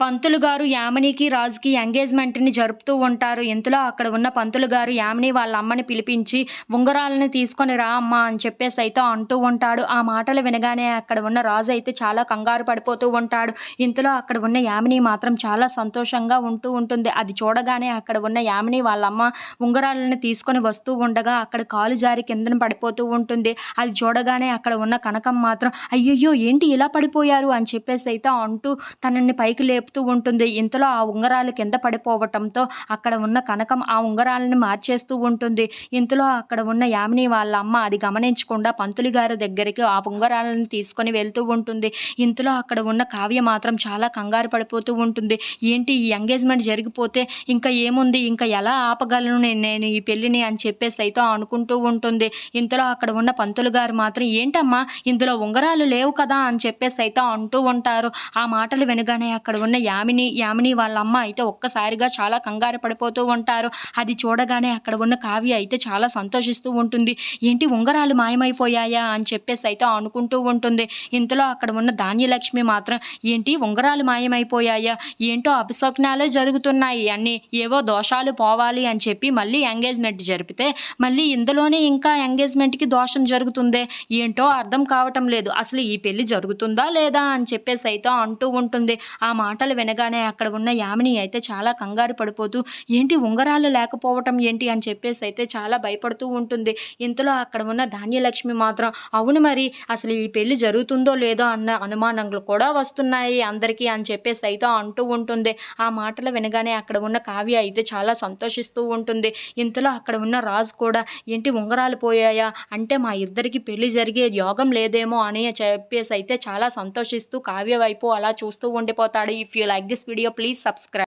పంతులు గారు యామినికి, రాజుకి ఎంగేజ్‌మెంట్‌ని జరుపుతూ ఉంటారు. ఇంతలో అక్కడ ఉన్న పంతులు గారు యామిని వాళ్ళ అమ్మని పిలిపించి, "ఉంగరాలని తీసుకొని రా అమ్మా" అని చెప్పేసైతే అంటూ ఉంటాడు. ఆ మాటలు వినగానే అక్కడ ఉన్న రాజు అయితే చాలా కంగారు పడిపోతూ ఉంటాడు. ఇంతలో అక్కడ ఉన్న యామిని మాత్రం చాలా సంతోషంగా ఉంటూ ఉంటుంది. అది చూడగానే అక్కడ ఉన్న యామిని వాళ్ళ అమ్మ ఉంగరాలను తీసుకొని వస్తూ ఉండగా అక్కడ కాలు జారి కిందన పడిపోతూ ఉంటుంది. అది చూడగానే అక్కడ ఉన్న కనకం మాత్రం, "అయ్యయ్యో! ఏంటి ఇలా పడిపోయారు" అని చెప్పేసైతే అంటూ తనని పైకి లేపుతూ ఉంటుంది. ఇంతలో ఆ ఉంగరాలు కింద పడిపోవటంతో అక్కడ ఉన్న కనకం ఆ ఉంగరాలను మార్చేస్తూ ఉంటుంది. ఇంతలో అక్కడ ఉన్న యామిని వాళ్ళ అమ్మ అది గమనించకుండా పంతులు గారి దగ్గరికి ఆ ఉంగరాలను తీసుకొని వెళ్తూ ఉంటుంది. ఇంతలో అక్కడ ఉన్న కావ్య మాత్రం చాలా కంగారు పడిపోతూ ఉంటుంది. ఏంటి ఈ ఎంగేజ్‌మెంట్ జరిగిపోతే ఇంకా ఏముంది? ఇంకా ఎలా ఆపగలను నేను ఈ పెళ్ళిని అని చెప్పేసైతే అనుకుంటూ ఉంటుంది. ఇంతలో అక్కడ ఉన్న పంతులు గారు మాత్రం, "ఏంటమ్మా ఇందులో ఉంగరాలు లేవు కదా!" అని చెప్పేసైతే అంటూ ఉంటారు. ఆ మాటలు వినగానే అక్కడ ఉన్న యామిని వాళ్ళ అమ్మ అయితే ఒక్కసారిగా చాలా కంగారు పడిపోతూ ఉంటారు. అది చూడగానే అక్కడ ఉన్న కావ్య అయితే చాలా సంతోషిస్తూ ఉంటుంది. ఏంటి ఉంగరాలు మాయమైపోయాయా అని చెప్పేసైతే అనుకుంటూ ఉంటుంది. ఇంతలో అక్కడ ఉన్న ధాన్యలక్ష్మి మాత్రం, ఏంటి ఉంగరాలు మాయమైపోయాయా? ఏంటో అపశకునాలే జరుగుతున్నాయి అన్నీ. ఏవో దోషాలు పోవాలి అని చెప్పి మళ్ళీ ఎంగేజ్‌మెంట్ జరిపితే, మళ్ళీ ఇందులోనే ఇంకా ఎంగేజ్‌మెంట్‌కి దోషం జరుగుతుందే. ఏంటో అర్థం కావటం లేదు. అసలు ఈ పెళ్లి జరుగుతుందా లేదా అని చెప్పేసైతే అంటూ ఉంటుంది. ఆ మాటలు వినగానే అక్కడ ఉన్న యామిని అయితే చాలా కంగారు పడిపోతూ, ఏంటి ఉంగరాలు లేకపోవటం ఏంటి అని చెప్పేసైతే చాలా భయపడుతూ ఉంటుంది. ఇంతలో అక్కడ ఉన్న ధాన్యలక్ష్మి మాత్రం, అవును మరి అసలు ఈ పెళ్లి జరుగుతుందో లేదో అన్న అనుమానాలు కూడా వస్తున్నాయి అందరికీ అని చెప్పేసైతే అంటూ ఉంటుంది. ఆ మాటలు వినగానే అక్కడ ఉన్న కావ్య అయితే చాలా సంతోషిస్తూ ఉంటుంది. ఇంతలో అక్కడ ఉన్న రాజు కూడా, ఏంటి ఉంగరాలు పోయాయా? అంటే మా ఇద్దరికి పెళ్లి జరిగే యోగం లేదేమో అని చెప్పేసైతే చాలా సంతోషిస్తూ కావ్య వైపు అలా చూస్తూ ఉండిపోతాడు. If you like this video please subscribe.